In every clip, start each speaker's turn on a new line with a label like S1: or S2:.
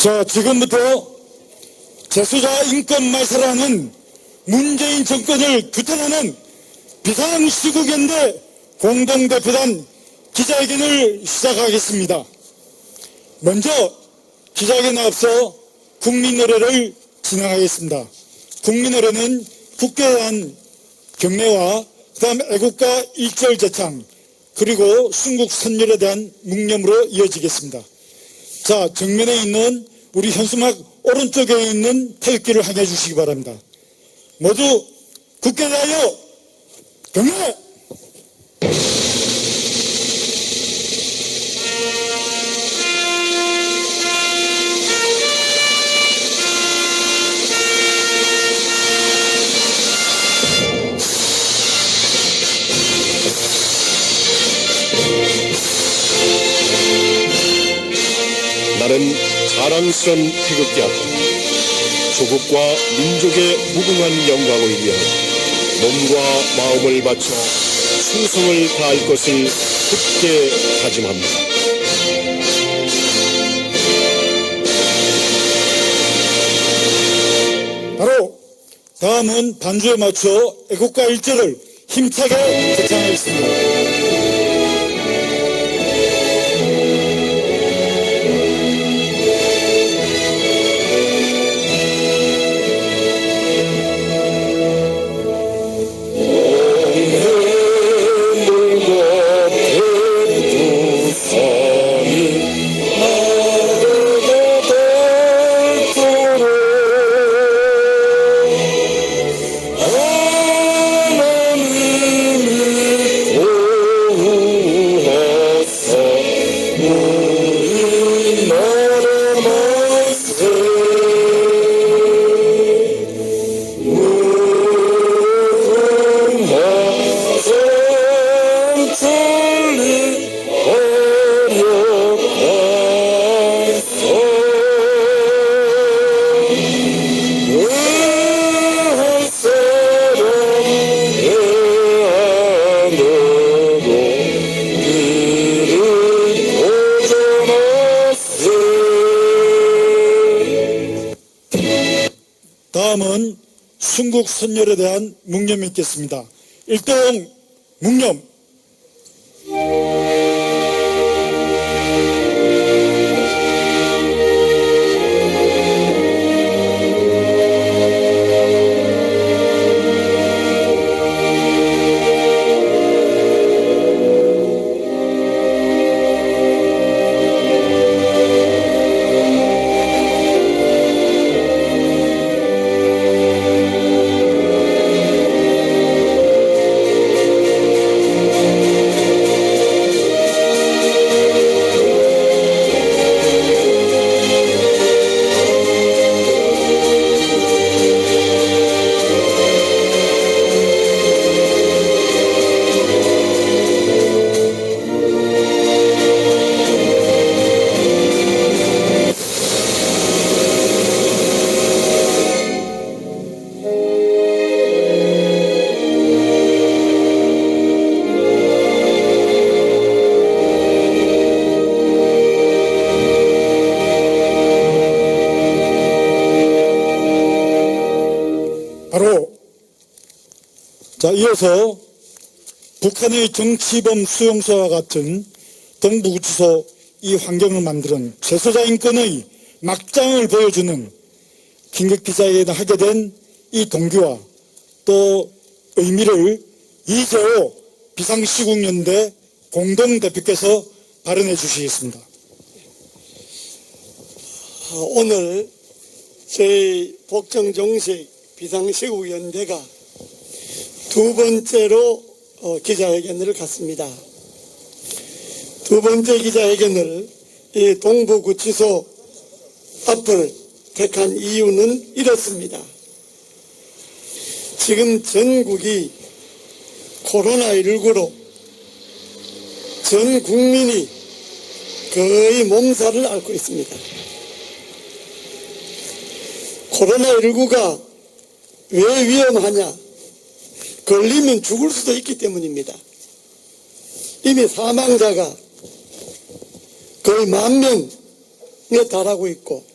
S1: 자, 지금부터 재소자 인권 말살하는 문재인 정권을 규탄하는 비상시국연대 공동대표단 기자회견을 시작하겠습니다. 먼저 기자회견에 앞서 국민노래를 진행하겠습니다. 국민노래는 국가에 대한 경례와 그다음 애국가 1절 제창 그리고 순국 선열에 대한 묵념으로 이어지겠습니다. 자, 정면에 있는 우리 현수막 오른쪽에 있는 태극기를 향해 주시기 바랍니다. 모두 국가에 대하여 경례!
S2: 나는 자랑스런 태극기 앞에 조국과 민족의 무궁한 영광을 위하여 몸과 마음을 바쳐 충성을 다할 것을 굳게 다짐합니다.
S1: 바로 다음은 반주에 맞춰 애국가 1절을 힘차게 제창하겠습니다. 다음은 순국 선열에 대한 묵념이 있겠습니다. 1등 묵념. 바로 자, 이어서 북한의 정치범 수용소와 같은 동부구치소 이 환경을 만드는 재소자 인권의 막장을 보여주는 긴급 기자회견을 하게 된 이 동기와 또 의미를 이재호 비상시국연대 공동대표께서 발언해 주시겠습니다.
S3: 오늘 저희 복정종식 비상시국연대가 두 번째로 기자회견을 갖습니다. 두 번째 기자회견을 이 동부구치소 앞을 택한 이유는 이렇습니다. 지금 전국이 코로나19로 전 국민이 거의 몸살을 앓고 있습니다. 코로나19가 왜 위험하냐? 걸리면 죽을 수도 있기 때문입니다. 이미 사망자가 거의 10,000명에 달하고 있고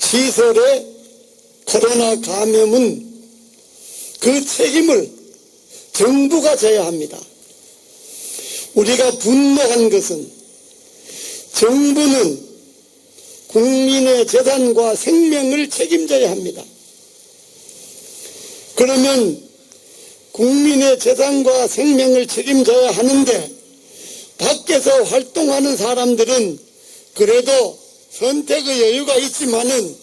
S3: 시설의 코로나 감염은 그 책임을 정부가 져야 합니다. 우리가 분노한 것은 정부는 국민의 재산과 생명을 책임져야 합니다. 그러면 국민의 재산과 생명을 책임져야 하는데 밖에서 활동하는 사람들은 그래도 선택의 여유가 있지만은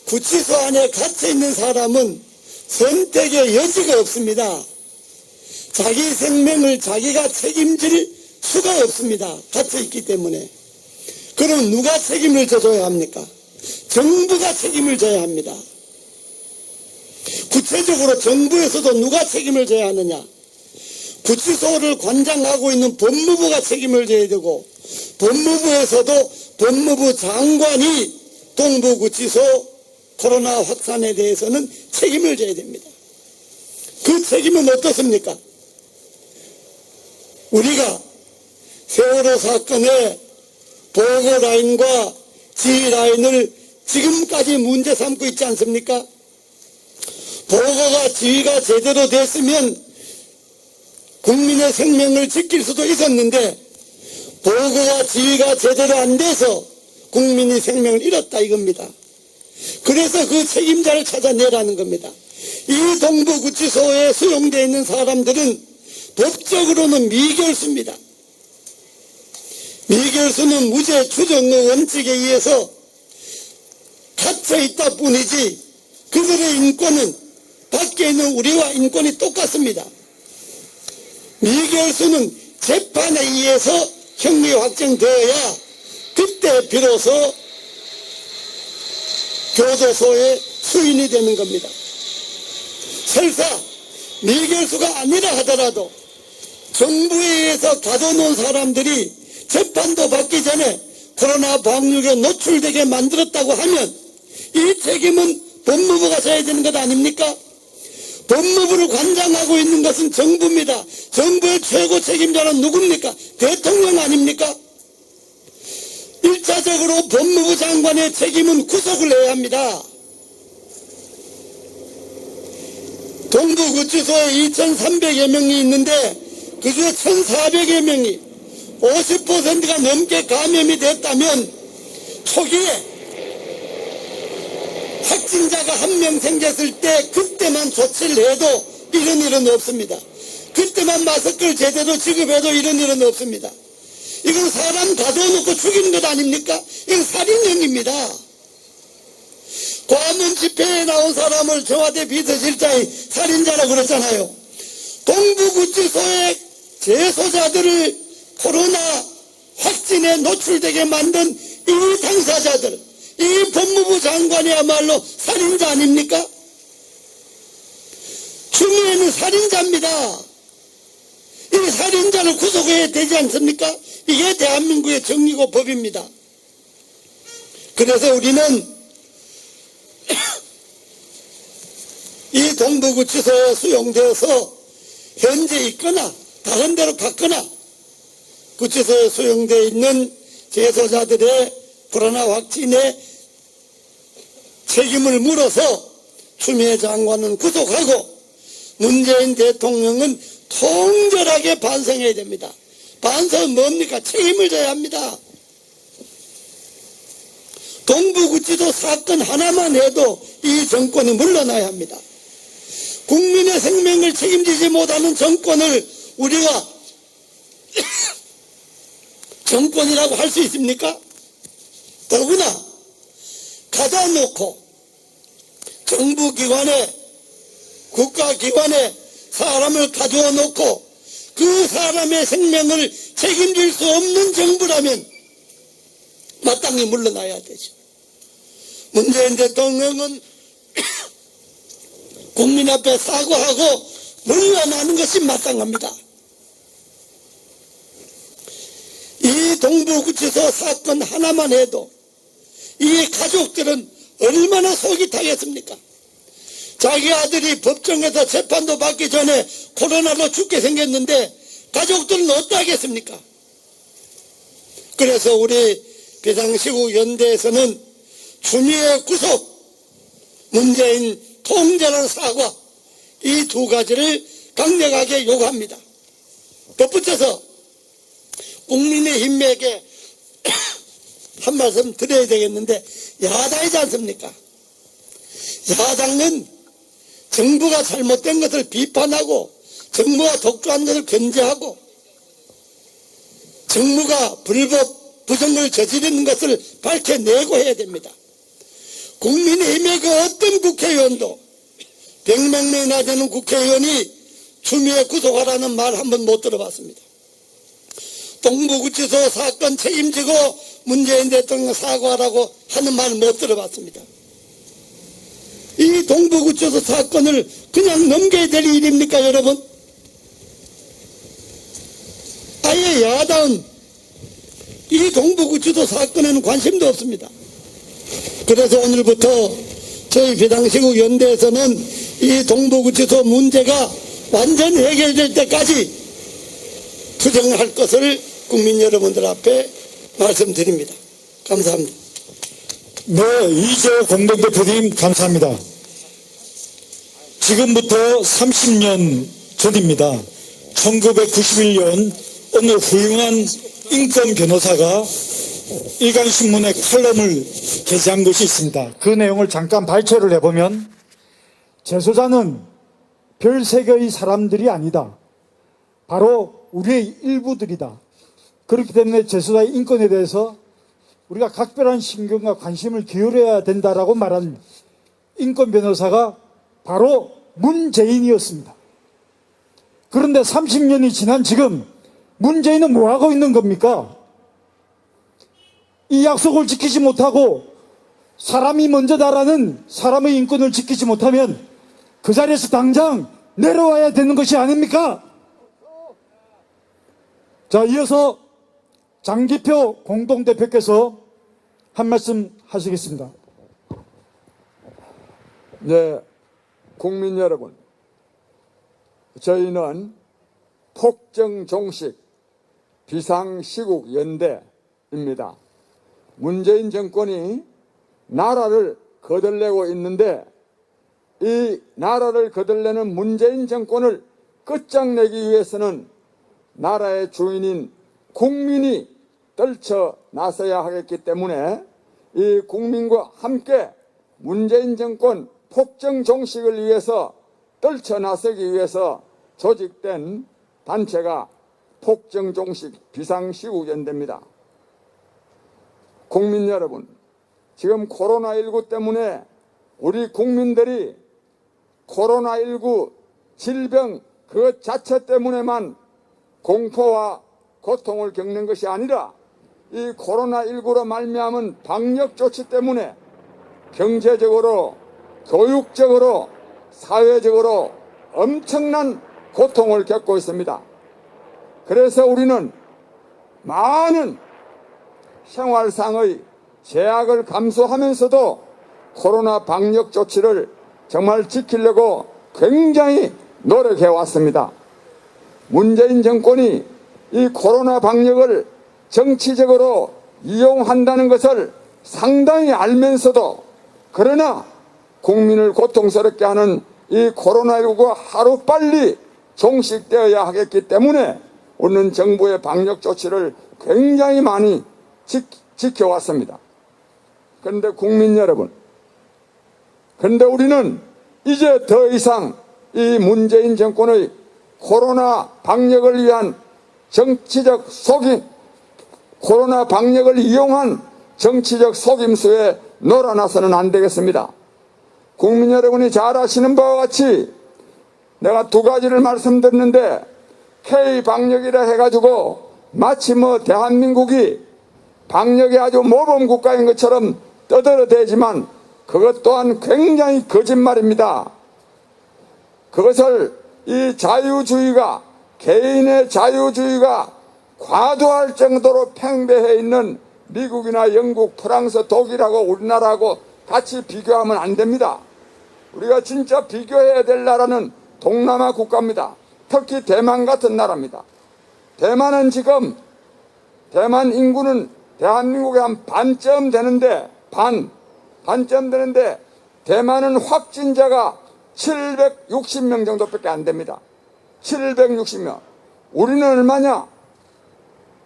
S3: 구치소 안에 갇혀 있는 사람은 선택의 여지가 없습니다. 자기 생명을 자기가 책임질 수가 없습니다. 갇혀 있기 때문에. 그럼 누가 책임을 져줘야 합니까? 정부가 책임을 져야 합니다. 구체적으로 정부에서도 누가 책임을 져야 하느냐? 구치소를 관장하고 있는 법무부가 책임을 져야 되고, 법무부에서도 법무부 장관이 동부구치소 코로나 확산에 대해서는 책임을 져야 됩니다. 그 책임은 어떻습니까? 우리가 세월호 사건의 보고라인과 지휘라인을 지금까지 문제 삼고 있지 않습니까? 보고가 지휘가 제대로 됐으면 국민의 생명을 지킬 수도 있었는데 보고가 지휘가 제대로 안 돼서 국민이 생명을 잃었다 이겁니다. 그래서 그 책임자를 찾아내라는 겁니다. 이 동부구치소에 수용되어 있는 사람들은 법적으로는 미결수입니다. 미결수는 무죄 추정의 원칙에 의해서 갇혀있다 뿐이지 그들의 인권은 밖에 있는 우리와 인권이 똑같습니다. 미결수는 재판에 의해서 형이 확정되어야 그때 비로소 교도소의 수인이 되는 겁니다. 설사 미결수가 아니라 하더라도 정부에 의해서 가둬놓은 사람들이 재판도 받기 전에 코로나 방역에 노출되게 만들었다고 하면 이 책임은 법무부가 져야 되는 것 아닙니까? 법무부를 관장하고 있는 것은 정부입니다. 정부의 최고 책임자는 누굽니까? 대통령 아닙니까? 1차적으로 법무부 장관의 책임은 구속을 해야 합니다. 동부구치소에 2,300여 명이 있는데 그중에 1,400여 명이 50%가 넘게 감염이 됐다면 초기에 확진자가 한 명 생겼을 때 그때만 조치를 해도 이런 일은 없습니다. 그때만 마스크를 제대로 지급해도 이런 일은 없습니다. 이건 사람 가둬놓고 죽이는 것 아닙니까? 이건 살인형입니다. 광화문 집회에 나온 사람을 청와대 비서실장이 살인자라고 그랬잖아요. 동부구치소의 재소자들을 코로나 확진에 노출되게 만든 이 당사자들, 이 법무부 장관이야말로 살인자 아닙니까? 추미애는 살인자입니다. 이 살인자를 구속해야 되지 않습니까? 이게 대한민국의 정의고 법입니다. 그래서 우리는 이 동부구치소에 수용되어서 현재 있거나 다른 데로 갔거나 구치소에 수용되어 있는 재소자들의 코로나 확진에 책임을 물어서 추미애 장관은 구속하고 문재인 대통령은 통절하게 반성해야 됩니다. 반성은 뭡니까? 책임을 져야 합니다. 동부구치소 사건 하나만 해도 이 정권이 물러나야 합니다. 국민의 생명을 책임지지 못하는 정권을 우리가 정권이라고 할 수 있습니까? 더구나 가둬놓고 정부기관에 국가기관에 사람을 가두어 놓고 그 사람의 생명을 책임질 수 없는 정부라면 마땅히 물러나야 되죠. 문재인 대통령은 국민 앞에 사과하고 물러나는 것이 마땅합니다. 이 동부구치소 사건 하나만 해도 이 가족들은 얼마나 속이 타겠습니까? 자기 아들이 법정에서 재판도 받기 전에 코로나로 죽게 생겼는데 가족들은 어떠하겠습니까? 그래서 우리 비상시국 연대에서는 추미애 구속, 문재인 통제로 사과, 이 두 가지를 강력하게 요구합니다. 덧붙여서 국민의힘에게 한 말씀 드려야 되겠는데, 야당이지 않습니까? 야당은 정부가 잘못된 것을 비판하고 정부가 독주한 것을 견제하고 정부가 불법 부정을 저지르는 것을 밝혀내고 해야 됩니다. 국민의힘의 그 어떤 국회의원도 100명이나 되는 국회의원이 추미애 구속하라는 말 한 번 못 들어봤습니다. 동부구치소 사건 책임지고 문재인 대통령 사과하라고 하는 말 못 들어봤습니다. 이 동부구치소 사건을 그냥 넘겨야 될 일입니까, 여러분? 아예 야당은 이 동부구치소 사건에는 관심도 없습니다. 그래서 오늘부터 저희 비상시국 연대에서는 이 동부구치소 문제가 완전 해결될 때까지 투쟁할 것을 국민 여러분들 앞에 말씀드립니다. 감사합니다.
S1: 네, 이재호 공동대표님 감사합니다. 지금부터 30년 전입니다. 1991년 어느 훌륭한 인권 변호사가 일간신문에 칼럼을 게재한 것이 있습니다. 그 내용을 잠깐 발췌를 해보면, 재소자는 별 세계의 사람들이 아니다. 바로 우리의 일부들이다. 그렇기 때문에 재소자의 인권에 대해서 우리가 각별한 신경과 관심을 기울여야 된다라고 말한 인권 변호사가 바로 문재인이었습니다. 그런데 30년이 지난 지금 문재인은 뭐 하고 있는 겁니까? 이 약속을 지키지 못하고 사람이 먼저다라는 사람의 인권을 지키지 못하면 그 자리에서 당장 내려와야 되는 것이 아닙니까? 자, 이어서 장기표 공동대표께서 한 말씀 하시겠습니다.
S4: 네, 국민 여러분, 저희는 폭정종식 비상시국연대입니다. 문재인 정권이 나라를 거들내고 있는데, 이 나라를 거들내는 문재인 정권을 끝장내기 위해서는 나라의 주인인 국민이 떨쳐 나서야 하겠기 때문에 이 국민과 함께 문재인 정권 폭정 종식을 위해서 떨쳐 나서기 위해서 조직된 단체가 폭정 종식 비상시국연대입니다. 국민 여러분, 지금 코로나19 때문에 우리 국민들이 코로나19 질병 그 자체 때문에만 공포와 고통을 겪는 것이 아니라 이 코로나19로 말미암은 방역 조치 때문에 경제적으로, 교육적으로, 사회적으로 엄청난 고통을 겪고 있습니다. 그래서 우리는 많은 생활상의 제약을 감수하면서도 코로나 방역 조치를 정말 지키려고 굉장히 노력해 왔습니다. 문재인 정권이 이 코로나 방역을 정치적으로 이용한다는 것을 상당히 알면서도, 그러나 국민을 고통스럽게 하는 이 코로나19가 하루빨리 종식되어야 하겠기 때문에 우리는 정부의 방역 조치를 굉장히 많이 지켜왔습니다. 그런데 국민 여러분, 그런데 우리는 이제 더 이상 이 문재인 정권의 코로나 방역을 위한 정치적 속임, 코로나 방역을 이용한 정치적 속임수에 놀아나서는 안 되겠습니다. 국민 여러분이 잘 아시는 바와 같이 내가 두 가지를 말씀드렸는데, K방역이라 해가지고 마치 대한민국이 방역이 아주 모범 국가인 것처럼 떠들어대지만 그것 또한 굉장히 거짓말입니다. 그것을 이 자유주의가, 개인의 자유주의가 과도할 정도로 팽배해 있는 미국이나 영국, 프랑스, 독일하고 우리나라하고 같이 비교하면 안 됩니다. 우리가 진짜 비교해야 될 나라는 동남아 국가입니다. 특히 대만 같은 나라입니다. 대만은 지금, 대만 인구는 대한민국의 한 반쯤 되는데, 반점되는데 대만은 확진자가 760명 정도밖에 안 됩니다. 760명. 우리는 얼마냐?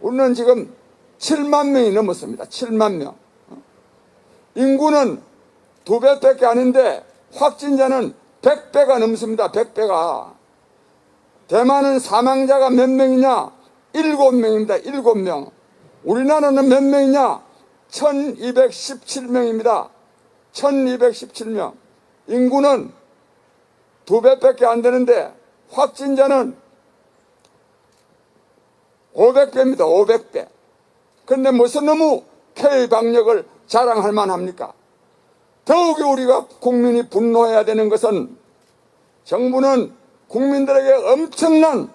S4: 우리는 지금 7만 명이 넘었습니다. 7만 명. 인구는 2배밖에 아닌데 확진자는 100배가 넘습니다. 100배가. 대만은 사망자가 몇 명이냐? 7명입니다. 7명. 우리나라는 몇 명이냐? 1217명입니다. 1217명. 인구는 2배밖에 안 되는데 확진자는 500배입니다. 500배. 그런데 무슨 너무 K방역을 자랑할 만합니까? 더욱이 우리가 국민이 분노해야 되는 것은 정부는 국민들에게 엄청난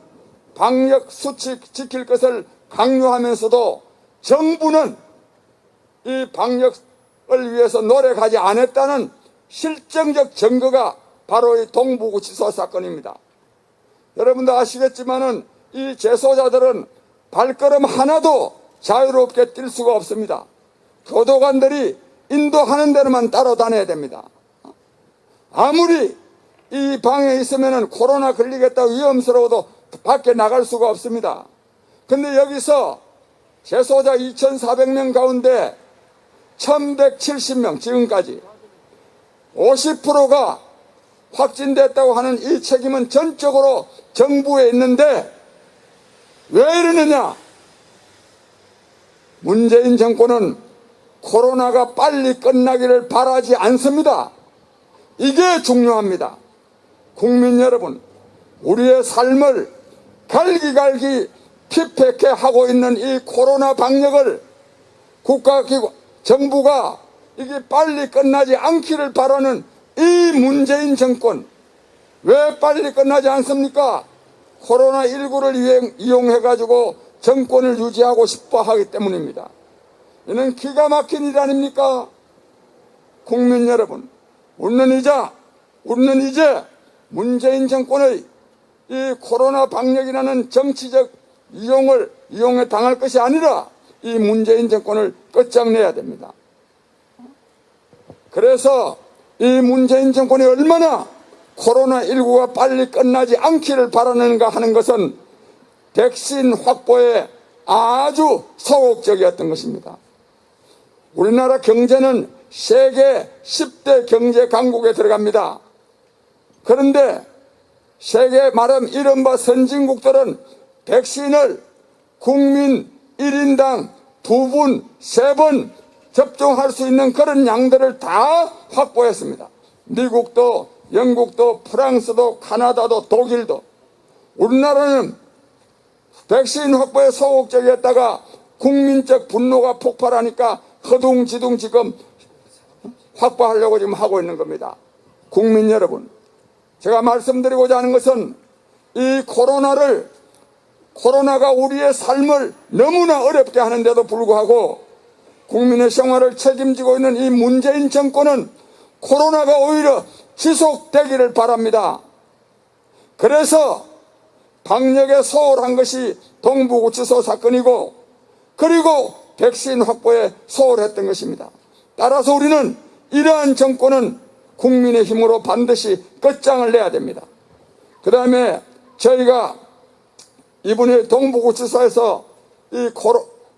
S4: 방역 수칙 지킬 것을 강요하면서도 정부는 이 방역을 위해서 노력하지 않았다는 실정적 증거가 바로 이 동부구치소 사건입니다. 여러분도 아시겠지만은 이 재소자들은 발걸음 하나도 자유롭게 뛸 수가 없습니다. 교도관들이 인도하는 대로만 따라다녀야 됩니다. 아무리 이 방에 있으면은 코로나 걸리겠다 위험스러워도 밖에 나갈 수가 없습니다. 근데 여기서 재소자 2,400명 가운데 1,170명 지금까지 50%가 확진됐다고 하는 이 책임은 전적으로 정부에 있는데 왜 이러느냐? 문재인 정권은 코로나가 빨리 끝나기를 바라지 않습니다. 이게 중요합니다. 국민 여러분, 우리의 삶을 갈기갈기 피폐케 하고 있는 이 코로나 방역을 국가기관, 정부가 이게 빨리 끝나지 않기를 바라는 이 문재인 정권, 왜 빨리 끝나지 않습니까? 코로나19를 이용해가지고 정권을 유지하고 싶어 하기 때문입니다. 이는 기가 막힌 일 아닙니까? 국민 여러분, 우리는 이제 문재인 정권의 이 코로나 방역이라는 정치적 이용에 당할 것이 아니라 이 문재인 정권을 끝장내야 됩니다. 그래서 이 문재인 정권이 얼마나 코로나19가 빨리 끝나지 않기를 바라는가 하는 것은 백신 확보에 아주 소극적이었던 것입니다. 우리나라 경제는 세계 10대 경제 강국에 들어갑니다. 그런데 세계 말하면 이른바 선진국들은 백신을 국민 1인당 2분, 3번 접종할 수 있는 그런 양들을 다 확보했습니다. 미국도, 영국도, 프랑스도, 카나다도, 독일도. 우리나라는 백신 확보에 소극적이었다가 국민적 분노가 폭발하니까 허둥지둥 지금 확보하려고 지금 하고 있는 겁니다. 국민 여러분, 제가 말씀드리고자 하는 것은 이 코로나가 우리의 삶을 너무나 어렵게 하는데도 불구하고 국민의 생활을 책임지고 있는 이 문재인 정권은 코로나가 오히려 지속되기를 바랍니다. 그래서 방역에 소홀한 것이 동부구치소 사건이고 그리고 백신 확보에 소홀했던 것입니다. 따라서 우리는 이러한 정권은 국민의 힘으로 반드시 끝장을 내야 됩니다. 그 다음에 저희가 이번에 동부구치소에서 이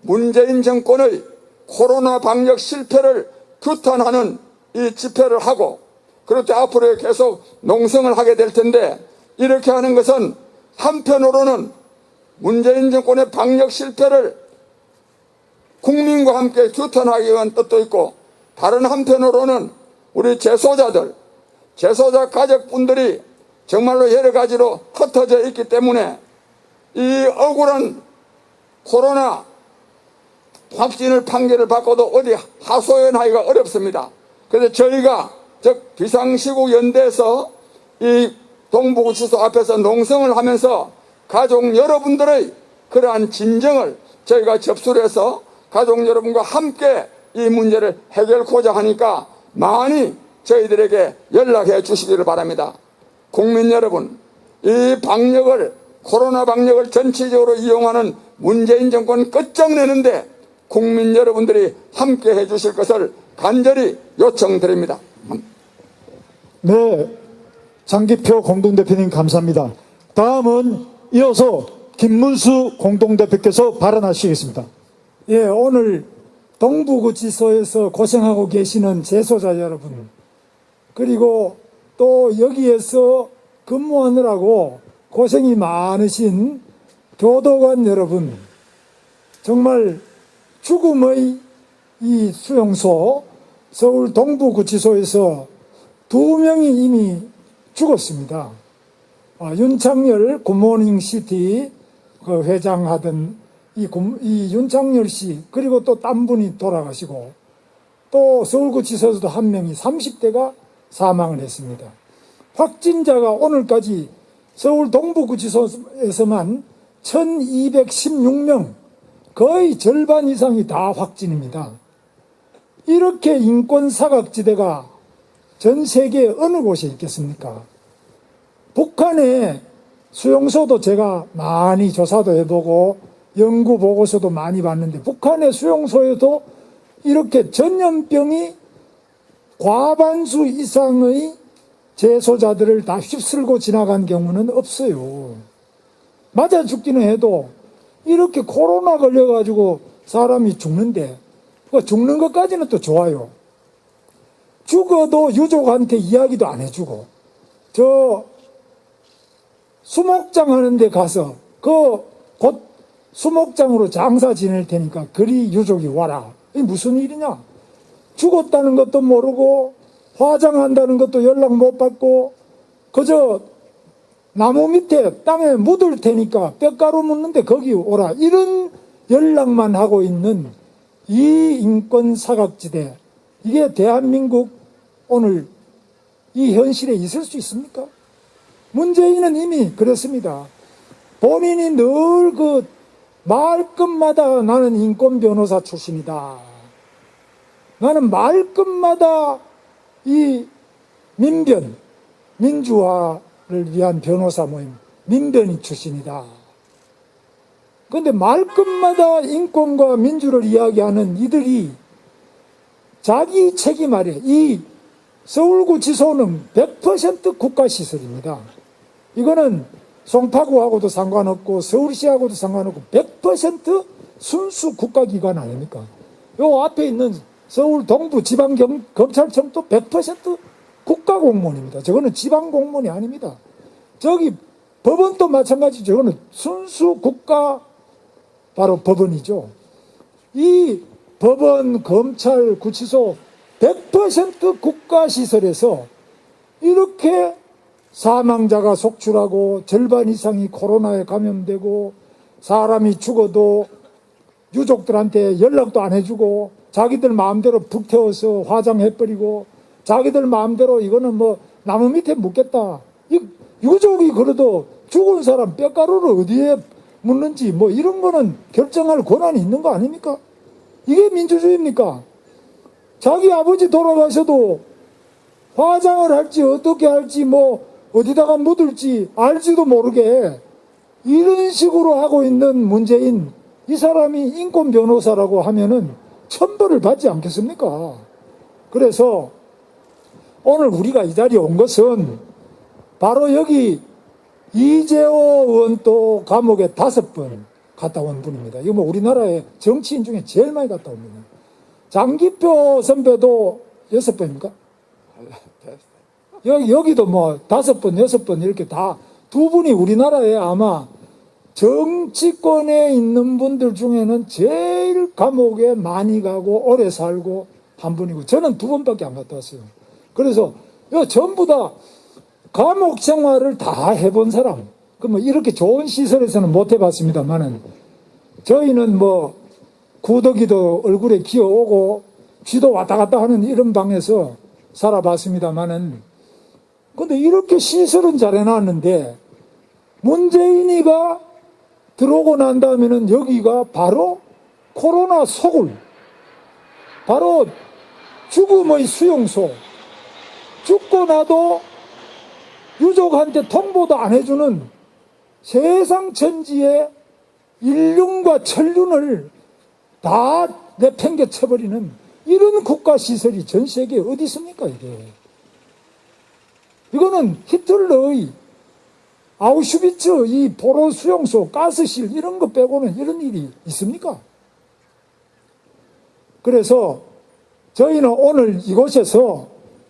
S4: 문재인 정권의 코로나 방역 실패를 규탄하는 이 집회를 하고 그렇게 앞으로 계속 농성을 하게 될 텐데 이렇게 하는 것은 한편으로는 문재인 정권의 방역 실패를 국민과 함께 규탄하기 위한 뜻도 있고 다른 한편으로는 우리 재소자 가족분들이 정말로 여러 가지로 흩어져 있기 때문에 이 억울한 코로나 확진을 판결을 받고도 어디 하소연하기가 어렵습니다. 그래서 저희가 즉 비상시국 연대에서 이 동부구치소 앞에서 농성을 하면서 가족 여러분들의 그러한 진정을 저희가 접수를 해서 가족 여러분과 함께 이 문제를 해결하고자 하니까 많이 저희들에게 연락해 주시기를 바랍니다. 국민 여러분, 이 코로나 방역을 전체적으로 이용하는 문재인 정권 끝장내는데 국민 여러분들이 함께 해 주실 것을 간절히 요청드립니다.
S1: 네, 장기표 공동대표님 감사합니다. 다음은 이어서 김문수 공동대표께서 발언하시겠습니다.
S5: 예, 오늘 동부구치소에서 고생하고 계시는 재소자 여러분, 그리고 또 여기에서 근무하느라고 고생이 많으신 교도관 여러분, 정말 죽음의 이 수용소 서울 동부구치소에서 2명이 이미 죽었습니다. 윤창열 굿모닝 시티 그 회장하던 이 윤창열 씨, 그리고 또 딴 분이 돌아가시고, 또 서울구치소에서도 1명이 30대가 사망을 했습니다. 확진자가 오늘까지 서울 동부구치소에서만 1216명, 거의 절반 이상이 다 확진입니다. 이렇게 인권사각지대가 전 세계 어느 곳에 있겠습니까? 북한의 수용소도 제가 많이 조사도 해보고 연구 보고서도 많이 봤는데, 북한의 수용소에도 이렇게 전염병이 과반수 이상의 재소자들을 다 휩쓸고 지나간 경우는 없어요. 맞아 죽기는 해도 이렇게 코로나 걸려가지고 사람이 죽는데, 죽는 것까지는 또 좋아요. 죽어도 유족한테 이야기도 안 해주고, 저 수목장 하는 데 가서 곧 수목장으로 장사 지낼 테니까 그리 유족이 와라. 이게 무슨 일이냐? 죽었다는 것도 모르고 화장한다는 것도 연락 못 받고 그저 나무 밑에 땅에 묻을 테니까 뼈가루 묻는데 거기 오라. 이런 연락만 하고 있는 이 인권 사각지대, 이게 대한민국 오늘 이 현실에 있을 수 있습니까? 문재인은 이미 그랬습니다. 본인이 늘 그 말끝마다 나는 인권 변호사 출신이다. 나는 말끝마다 이 민변, 민주화를 위한 변호사 모임, 민변이 출신이다. 그런데 말끝마다 인권과 민주를 이야기하는 이들이 자기 책임 아래, 이 서울구치소는 100% 국가시설입니다. 이거는 송파구하고도 상관없고 서울시하고도 상관없고 100% 순수 국가기관 아닙니까? 요 앞에 있는 서울 동부 지방검찰청도 100% 국가공무원입니다. 저거는 지방공무원이 아닙니다. 저기 법원도 마찬가지. 저거는 순수 국가, 바로 법원이죠. 이 법원, 검찰, 구치소 100% 국가시설에서 이렇게 사망자가 속출하고 절반 이상이 코로나에 감염되고 사람이 죽어도 유족들한테 연락도 안 해주고 자기들 마음대로 불태워서 화장해버리고 자기들 마음대로 이거는 뭐 나무 밑에 묻겠다. 유족이 그래도 죽은 사람 뼈가루를 어디에 묻는지 뭐 이런 거는 결정할 권한이 있는 거 아닙니까? 이게 민주주의입니까? 자기 아버지 돌아가셔도 화장을 할지 어떻게 할지 뭐 어디다가 묻을지 알지도 모르게 이런 식으로 하고 있는 문재인, 이 사람이 인권 변호사라고 하면은 천벌을 받지 않겠습니까? 그래서 오늘 우리가 이 자리에 온 것은 바로 여기 이재호 의원 또 감옥에 5번 갔다 온 분입니다. 이거 뭐 우리나라의 정치인 중에 제일 많이 갔다 옵니다. 장기표 선배도 6번입니까? 여기도 뭐 5번, 6번 이렇게 다 2분이 우리나라에 아마 정치권에 있는 분들 중에는 제일 감옥에 많이 가고 오래 살고 한 분이고, 저는 2번밖에 안 갔다 왔어요. 그래서 전부 다 감옥 생활을 다 해본 사람, 뭐 이렇게 좋은 시설에서는 못 해봤습니다만은 저희는 뭐 구더기도 얼굴에 기어오고 쥐도 왔다 갔다 하는 이런 방에서 살아봤습니다만은, 근데 이렇게 시설은 잘 해놨는데 문재인이가 들어오고 난 다음에는 여기가 바로 코로나 소굴, 바로 죽음의 수용소, 죽고 나도 유족한테 통보도 안 해주는 세상 천지의 인륜과 천륜을 다 내팽개 쳐버리는 이런 국가시설이 전 세계에 어디 있습니까, 이게? 이거는 히틀러의 아우슈비츠, 이 포로 수용소, 가스실, 이런 거 빼고는 이런 일이 있습니까? 그래서 저희는 오늘 이곳에서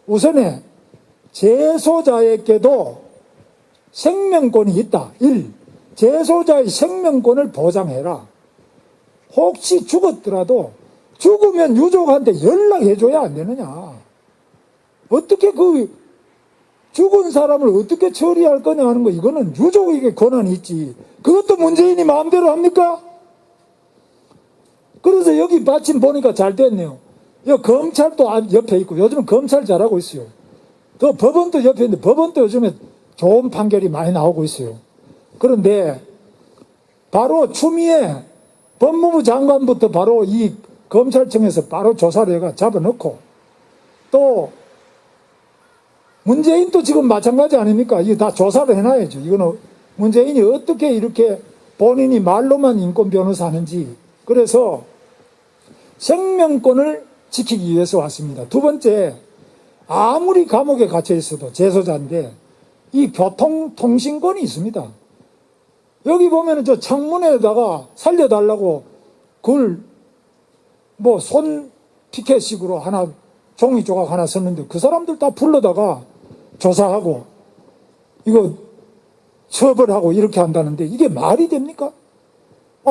S5: 우선에 재소자에게도 생명권이 있다. 1. 재소자의 생명권을 보장해라. 혹시 죽었더라도 죽으면 유족한테 연락해줘야 안 되느냐. 어떻게 그 죽은 사람을 어떻게 처리할 거냐 하는 거, 이거는 유족에게 권한이 있지. 그것도 문재인이 마음대로 합니까? 그래서 여기 마침 보니까 잘 됐네요. 여기 검찰도 옆에 있고, 요즘은 검찰 잘하고 있어요. 또 법원도 옆에 있는데, 법원도 요즘에 좋은 판결이 많이 나오고 있어요. 그런데 바로 추미애 법무부 장관부터 바로 이 검찰청에서 바로 조사를 해가 잡아놓고, 또 문재인도 지금 마찬가지 아닙니까? 이거 다 조사를 해놔야죠. 이거는 문재인이 어떻게 이렇게 본인이 말로만 인권 변호사 하는지. 그래서 생명권을 지키기 위해서 왔습니다. 두 번째, 아무리 감옥에 갇혀 있어도 재소자인데 이 교통통신권이 있습니다. 여기 보면은 저 창문에다가 살려달라고 그걸 뭐 손 피켓식으로 하나, 종이 조각 하나 썼는데 그 사람들 다 불러다가 조사하고 이거 처벌하고 이렇게 한다는데 이게 말이 됩니까?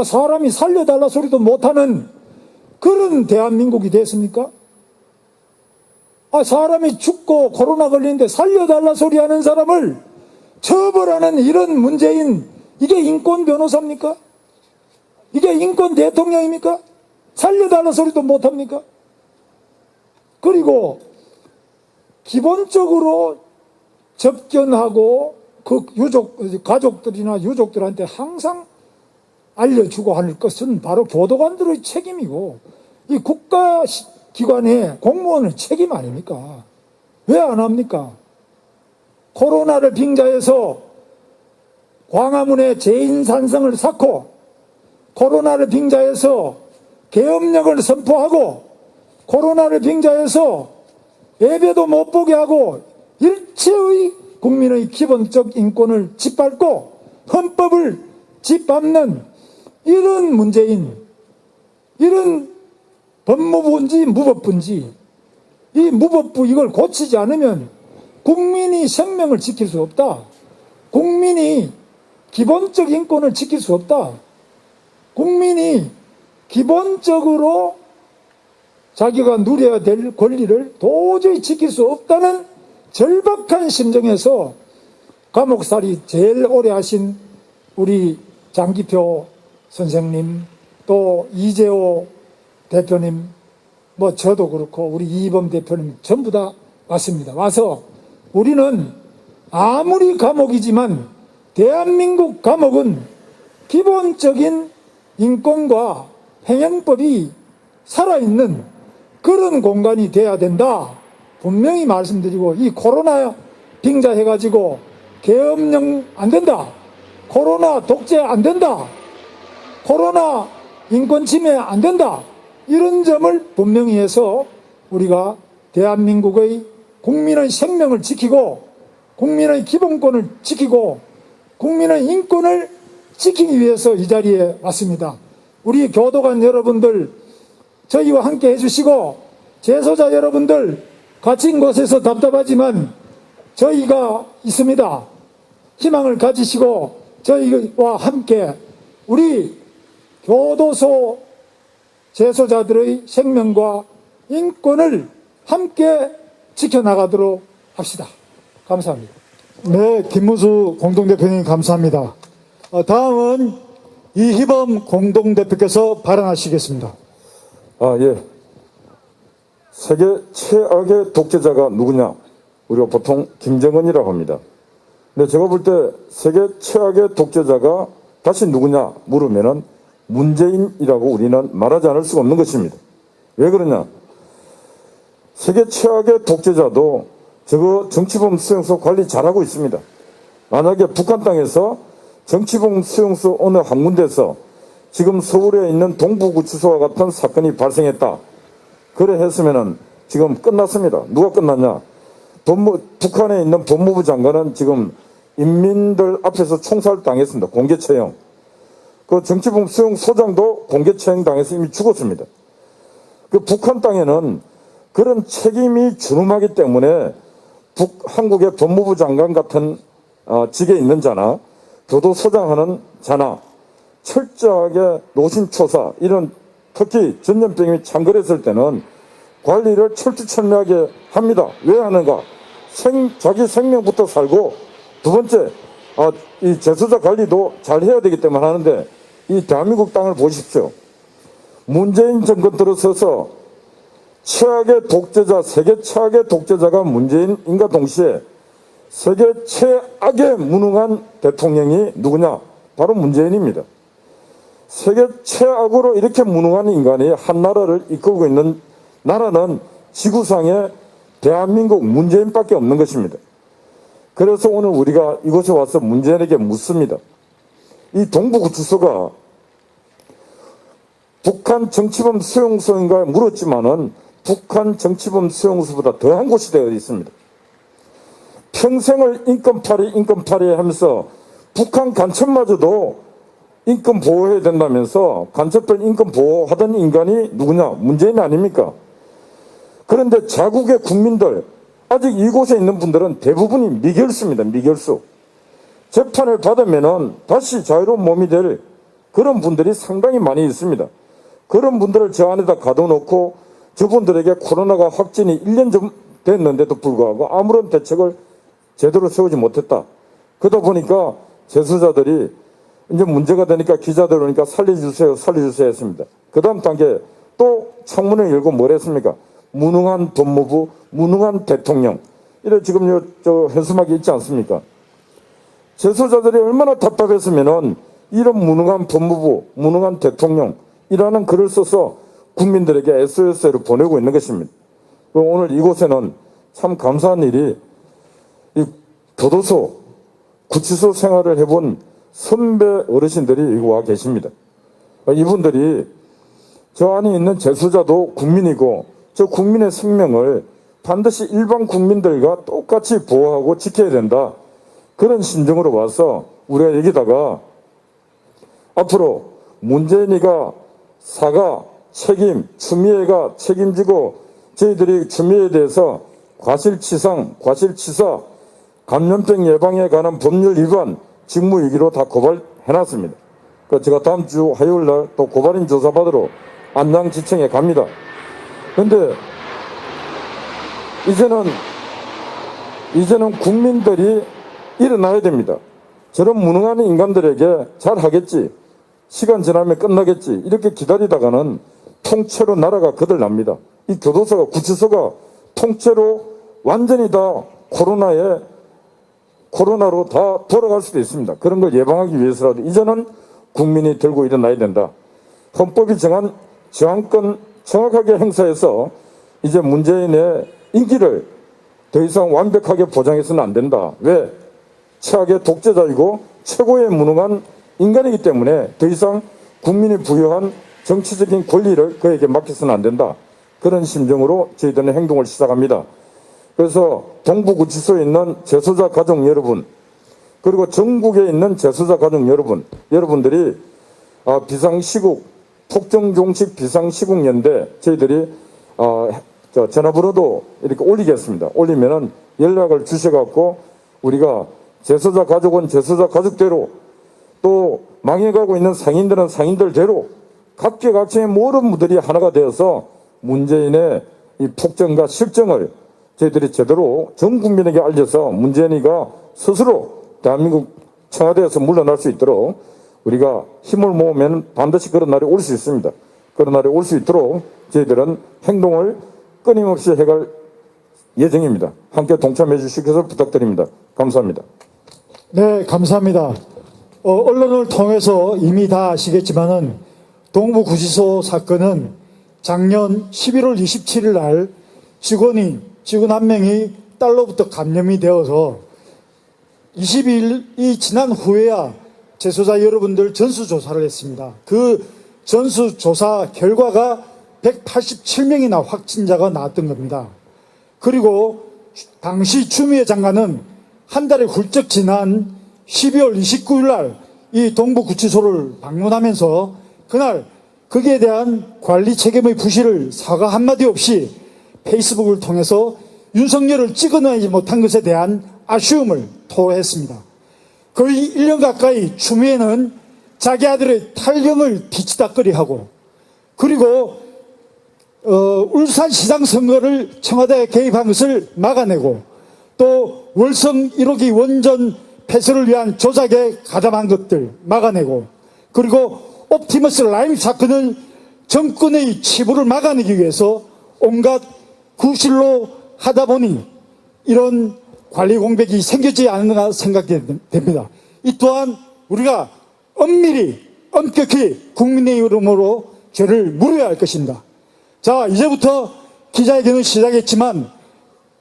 S5: 사람이 살려달라 소리도 못하는 그런 대한민국이 됐습니까? 사람이 죽고 코로나 걸리는데 살려달라 소리 하는 사람을 처벌하는 이런 문재인, 이게 인권 변호사입니까? 이게 인권 대통령입니까? 살려달라 소리도 못합니까? 그리고 기본적으로 접견하고 그 가족들이나 유족들한테 항상 알려주고 할 것은 바로 교도관들의 책임이고, 이 국가기관의 공무원의 책임 아닙니까? 왜 안 합니까? 코로나를 빙자해서 광화문에 재인산성을 쌓고, 코로나를 빙자해서 계엄령을 선포하고, 코로나를 빙자해서 예배도 못 보게 하고 일체의 국민의 기본적 인권을 짓밟고 헌법을 짓밟는 이런 문재인, 이런 법무부인지 무법부인지, 이 무법부 이걸 고치지 않으면 국민이 생명을 지킬 수 없다. 국민이 기본적 인권을 지킬 수 없다. 국민이 기본적으로 자기가 누려야 될 권리를 도저히 지킬 수 없다는 절박한 심정에서 감옥살이 제일 오래 하신 우리 장기표 선생님, 또 이재호 대표님, 뭐 저도 그렇고 우리 이범 대표님 전부 다 왔습니다. 와서 우리는 아무리 감옥이지만 대한민국 감옥은 기본적인 인권과 행정법이 살아있는 그런 공간이 돼야 된다. 분명히 말씀드리고, 이 코로나 빙자해가지고 계엄령 안 된다. 코로나 독재 안 된다. 코로나 인권 침해 안 된다. 이런 점을 분명히 해서 우리가 대한민국의 국민의 생명을 지키고, 국민의 기본권을 지키고, 국민의 인권을 지키기 위해서 이 자리에 왔습니다. 우리 교도관 여러분들 저희와 함께 해주시고, 재소자 여러분들 갇힌 곳에서 답답하지만 저희가 있습니다. 희망을 가지시고 저희와 함께 우리 교도소 재소자들의 생명과 인권을 함께 지켜나가도록 합시다. 감사합니다.
S1: 네, 김문수 공동대표님 감사합니다. 다음은 이희범 공동대표께서 발언하시겠습니다.
S4: 예. 세계 최악의 독재자가 누구냐? 우리가 보통 김정은이라고 합니다. 근데 제가 볼 때 세계 최악의 독재자가 다시 누구냐 물으면은 문재인이라고 우리는 말하지 않을 수가 없는 것입니다. 왜 그러냐? 세계 최악의 독재자도 저거 정치범 수용소 관리 잘하고 있습니다. 만약에 북한 땅에서 정치범 수용소 어느 한 군데서 지금 서울에 있는 동부구치소와 같은 사건이 발생했다. 그래 했으면은 지금 끝났습니다. 누가 끝났냐? 북한에 있는 법무부 장관은 지금 인민들 앞에서 총살당했습니다. 공개처형. 그 정치범 수용 소장도 공개처형 당해서 이미 죽었습니다. 그 북한 땅에는 그런 책임이 준엄하기 때문에 한국의 법무부 장관 같은 직에 있는 자나 교도소장하는 자나 철저하게 노심초사 이런 특히 전염병이 창궐했을 때는 관리를 철두철미하게 합니다. 왜 하는가? 자기 생명부터 살고 두 번째 이 재소자 관리도 잘 해야 되기 때문에 하는데 이 대한민국 땅을 보십시오. 문재인 정권 들어서서 최악의 독재자, 세계 최악의 독재자가 문재인인과 동시에 세계 최악의 무능한 대통령이 누구냐? 바로 문재인입니다. 세계 최악으로 이렇게 무능한 인간이 한 나라를 이끌고 있는 나라는 지구상에 대한민국 문재인밖에 없는 것입니다. 그래서 오늘 우리가 이곳에 와서 문재인에게 묻습니다. 이 동부구치소가 북한 정치범 수용소인가 물었지만은 북한 정치범 수용소보다 더한 곳이 되어 있습니다. 평생을 인권파리 하면서 북한 간첩마저도 인권 보호해야 된다면서 간첩들 인권 보호하던 인간이 누구냐? 문재인 아닙니까? 그런데 자국의 국민들, 아직 이곳에 있는 분들은 대부분이 미결수입니다. 미결수. 재판을 받으면은 다시 자유로운 몸이 될 그런 분들이 상당히 많이 있습니다. 그런 분들을 저 안에다 가둬놓고 저분들에게 코로나가 확진이 1년 전 됐는데도 불구하고 아무런 대책을 제대로 세우지 못했다. 그러다 보니까 재수자들이 이제 문제가 되니까 기자들 오니까 살려주세요 했습니다. 그 다음 단계 또 창문을 열고 뭘 했습니까? 무능한 법무부, 무능한 대통령. 이래 지금 저 현수막이 있지 않습니까? 재소자들이 얼마나 답답했으면은 이런 무능한 법무부, 무능한 대통령이라는 글을 써서 국민들에게 SOS를 보내고 있는 것입니다. 오늘 이곳에는 참 감사한 일이 이 교도소, 구치소 생활을 해본 선배 어르신들이 여기 와 계십니다. 이분들이 저 안에 있는 재소자도 국민이고 저 국민의 생명을 반드시 일반 국민들과 똑같이 보호하고 지켜야 된다. 그런 심정으로 와서 우리가 여기다가 앞으로 문재인이가 사과, 책임, 추미애가 책임지고 저희들이 추미애에 대해서 과실치상, 과실치사, 감염병 예방에 관한 법률 위반, 직무유기로 다 고발해놨습니다. 제가 다음 주 화요일날 또 고발인 조사받으러 안양지청에 갑니다. 그런데 이제는 국민들이 일어나야 됩니다. 저런 무능한 인간들에게 잘하겠지, 시간 지나면 끝나겠지 이렇게 기다리다가는 통째로 나라가 거들납니다. 이 교도소가, 구치소가 통째로 완전히 다 코로나로 다 돌아갈 수도 있습니다. 그런 걸 예방하기 위해서라도 이제는 국민이 들고 일어나야 된다. 헌법이 정한 저항권 정확하게 행사해서 이제 문재인의 인기를 더 이상 완벽하게 보장해서는 안 된다. 왜? 최악의 독재자이고 최고의 무능한 인간이기 때문에 더 이상 국민이 부여한 정치적인 권리를 그에게 맡겨서는 안 된다. 그런 심정으로 저희들은 행동을 시작합니다. 그래서 동부구치소에 있는 재소자 가족 여러분, 그리고 전국에 있는 재소자 가족 여러분들이 비상시국, 폭정종식 비상시국연대 저희들이 전화번호도 이렇게 올리겠습니다. 올리면은 연락을 주셔갖고 우리가 재소자 가족은 재소자 가족대로 또 망해가고 있는 상인들은 상인들대로 각계각층의 모든 분들이 하나가 되어서 문재인의 이 폭정과 실정을 저희들이 제대로 전 국민에게 알려서 문재인이가 스스로 대한민국 청와대에서 물러날 수 있도록 우리가 힘을 모으면 반드시 그런 날이 올 수 있습니다. 그런 날이 올 수 있도록 저희들은 행동을 끊임없이 해갈 예정입니다. 함께 동참해 주시기를 부탁드립니다. 감사합니다.
S5: 네, 감사합니다. 언론을 통해서 이미 다 아시겠지만은 동부구치소 사건은 작년 11월 27일 날 직원 한 명이 딸로부터 감염이 되어서 20일이 지난 후에야 재소자 여러분들 전수조사를 했습니다. 그 전수조사 결과가
S1: 187명이나 확진자가 나왔던 겁니다. 그리고 당시 추미애 장관은 한 달이 훌쩍 지난 12월 29일 날 이 동부구치소를 방문하면서 그날 거기에 대한 관리 책임의 부실을 사과 한마디 없이 페이스북을 통해서 윤석열을 찍어내지 못한 것에 대한 아쉬움을 토로했습니다. 거의 1년 가까이 추미애는 자기 아들의 탈경을 뒤치다꺼리하고 그리고 울산시장 선거를 청와대에 개입한 것을 막아내고 또 월성 1호기 원전 폐쇄를 위한 조작에 가담한 것들 막아내고 그리고 옵티머스 라임 사건은 정권의 치부를 막아내기 위해서 온갖 구실로 하다 보니 이런 관리 공백이 생기지 않는가 생각됩니다. 이 또한 우리가 엄밀히 엄격히 국민의 이름으로 죄를 물어야 할 것입니다. 자, 이제부터 기자회견을 시작했지만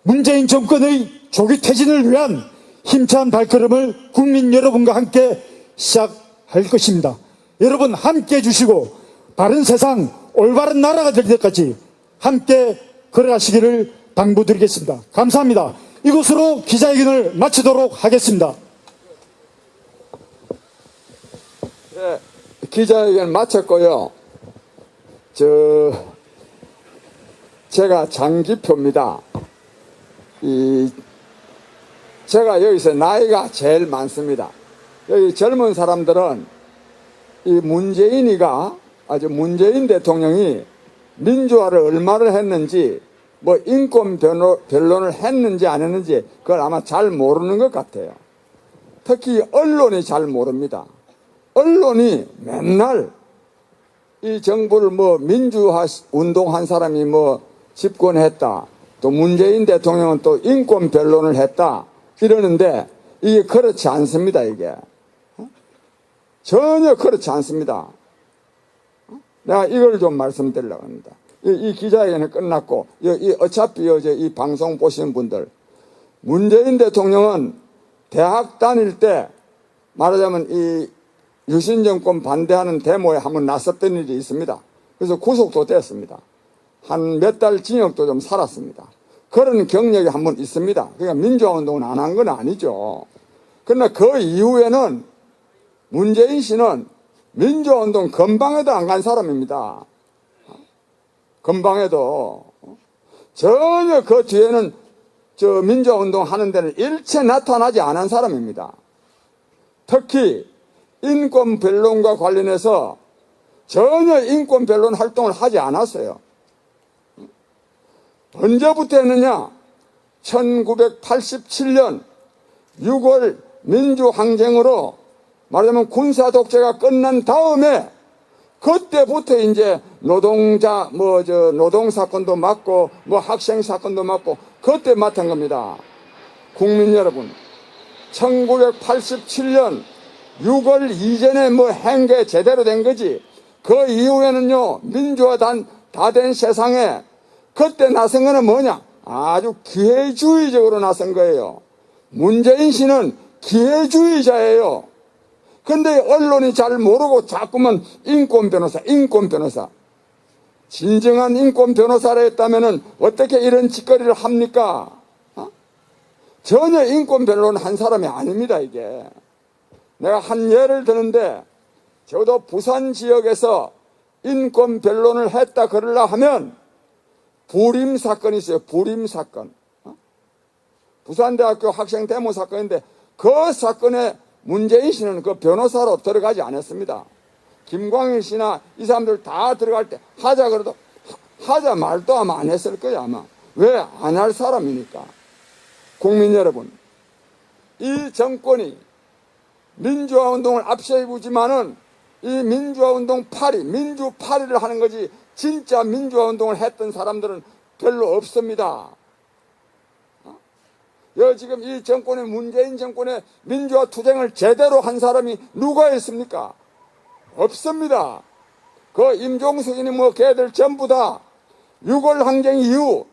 S1: 문재인 정권의 조기 퇴진을 위한 힘찬 발걸음을 국민 여러분과 함께 시작할 것입니다. 여러분 함께 해주시고 바른 세상 올바른 나라가 될 때까지 함께 걸어가시기를 당부드리겠습니다. 감사합니다. 이것으로 기자회견을 마치도록 하겠습니다.
S6: 네, 기자회견 마쳤고요. 제가 장기표입니다. 제가 여기서 나이가 제일 많습니다. 여기 젊은 사람들은 이 문재인 대통령이 민주화를 얼마나 했는지, 뭐 인권 변론을 했는지 안 했는지 그걸 아마 잘 모르는 것 같아요. 특히 언론이 잘 모릅니다. 언론이 맨날 이 정부를 뭐 민주화 운동한 사람이 뭐 집권했다, 또 문재인 대통령은 또 인권 변론을 했다 이러는데 이게 그렇지 않습니다. 이게 전혀 그렇지 않습니다. 내가 이걸 좀 말씀드리려고 합니다. 이 기자회견이 끝났고 어차피 이 방송 보시는 분들, 문재인 대통령은 대학 다닐 때 말하자면 이 유신 정권 반대하는 데모에 한번 나섰던 일이 있습니다. 그래서 구속도 됐습니다. 한 몇 달 징역도 좀 살았습니다. 그런 경력이 한번 있습니다. 그러니까 민주화 운동은 안 한 건 아니죠. 그러나 그 이후에는 문재인 씨는 민주화 운동 근방에도 안 간 사람입니다. 근방에도 전혀 그 뒤에는 민주화 운동 하는 데는 일체 나타나지 않은 사람입니다. 특히 인권 변론과 관련해서 전혀 인권 변론 활동을 하지 않았어요. 언제부터 했느냐? 1987년 6월 민주항쟁으로 말하자면 군사 독재가 끝난 다음에 그때부터 이제 노동 사건도 맡고 학생 사건도 맡고 그때 맡은 겁니다. 국민 여러분, 1987년 6월 이전에 행계 제대로 된 거지. 그 이후에는요, 민주화 다 된 세상에 그때 나선 거는 뭐냐? 아주 기회주의적으로 나선 거예요. 문재인 씨는 기회주의자예요. 근데 언론이 잘 모르고 자꾸만 인권 변호사. 진정한 인권 변호사라 했다면은 어떻게 이런 짓거리를 합니까? 전혀 인권 변론 한 사람이 아닙니다, 이게. 내가 한 예를 드는데, 저도 부산 지역에서 인권 변론을 했다 그러려 하면 불임 사건이 있어요. 불임 사건. 부산대학교 학생 데모 사건인데 그 사건에 문재인 씨는 그 변호사로 들어가지 않았습니다. 김광일 씨나 이 사람들 다 들어갈 때 하자 그래도 하자 말도 아마 안 했을 거예요, 아마. 왜? 안 할 사람이니까. 국민 여러분, 이 정권이 민주화 운동을 앞세우지만은 이 민주화 운동 민주파리를 하는 거지 진짜 민주화 운동을 했던 사람들은 별로 없습니다. 지금 이 정권의 문재인 정권의 민주화 투쟁을 제대로 한 사람이 누가 있습니까? 없습니다. 그 임종석이니 걔들 전부 다 6월 항쟁 이후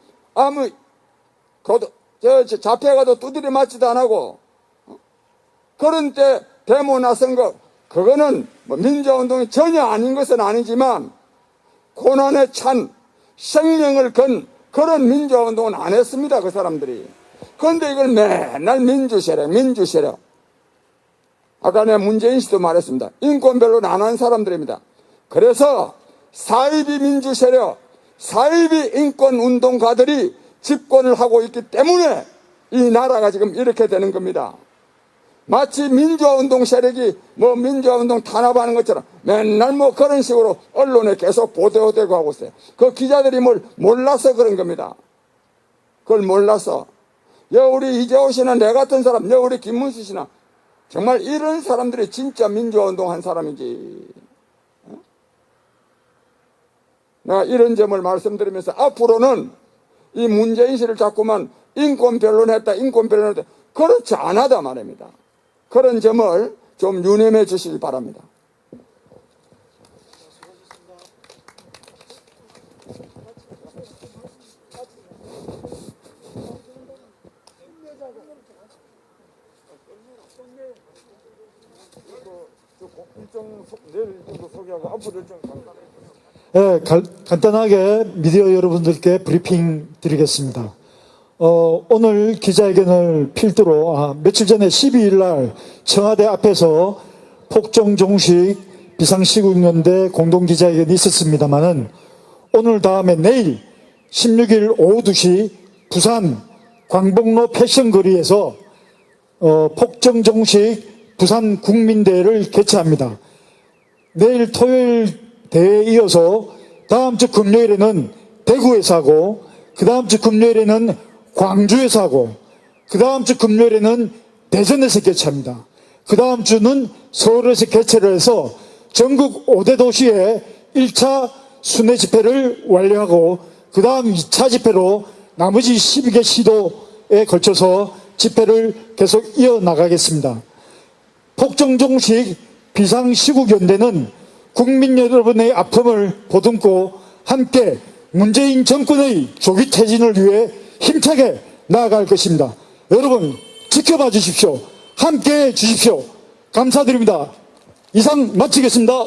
S6: 잡혀가도 두드려 맞지도 안 하고 그런 때 데모 나선 거 그거는 민주화 운동이 전혀 아닌 것은 아니지만 고난에 찬 생명을 건 그런 민주화운동은 안 했습니다. 그 사람들이. 그런데 이걸 맨날 민주세력. 아까 내가 문재인 씨도 말했습니다. 인권별로는 안 하는 사람들입니다. 그래서 사이비 민주세력, 사이비 인권운동가들이 집권을 하고 있기 때문에 이 나라가 지금 이렇게 되는 겁니다. 마치 민주화운동 세력이 민주화운동 탄압하는 것처럼 맨날 그런 식으로 언론에 계속 보도되고 하고 있어요. 그 기자들이 뭘 몰라서 그런 겁니다. 그걸 몰라서. 우리 이재호 씨나 내 같은 사람, 우리 김문수 씨나 정말 이런 사람들이 진짜 민주화운동 한 사람이지. 내가 이런 점을 말씀드리면서 앞으로는 이 문재인 씨를 자꾸만 인권 변론했다. 그렇지 않았다 말입니다. 그런 점을 좀 유념해 주시기 바랍니다.
S4: 내일 일정도 소개하고 앞으로 일정
S1: 간단하게 미디어 여러분들께 브리핑 드리겠습니다. 오늘 기자회견을 필두로 며칠 전에 12일 날 청와대 앞에서 폭정종식 비상시국연대 공동기자회견이 있었습니다만은 오늘 다음에 내일 16일 오후 2시 부산 광복로 패션거리에서 폭정종식 부산 국민대회를 개최합니다. 내일 토요일 대회에 이어서 다음 주 금요일에는 대구에서 하고 그 다음 주 금요일에는 광주에서 하고 그 다음 주 금요일에는 대전에서 개최합니다. 그 다음 주는 서울에서 개최를 해서 전국 5대 도시에 1차 순회 집회를 완료하고 그 다음 2차 집회로 나머지 12개 시도에 걸쳐서 집회를 계속 이어나가겠습니다. 폭정종식 비상시국연대는 국민 여러분의 아픔을 보듬고 함께 문재인 정권의 조기 퇴진을 위해 힘차게 나아갈 것입니다. 여러분 지켜봐 주십시오. 함께해 주십시오. 감사드립니다. 이상 마치겠습니다.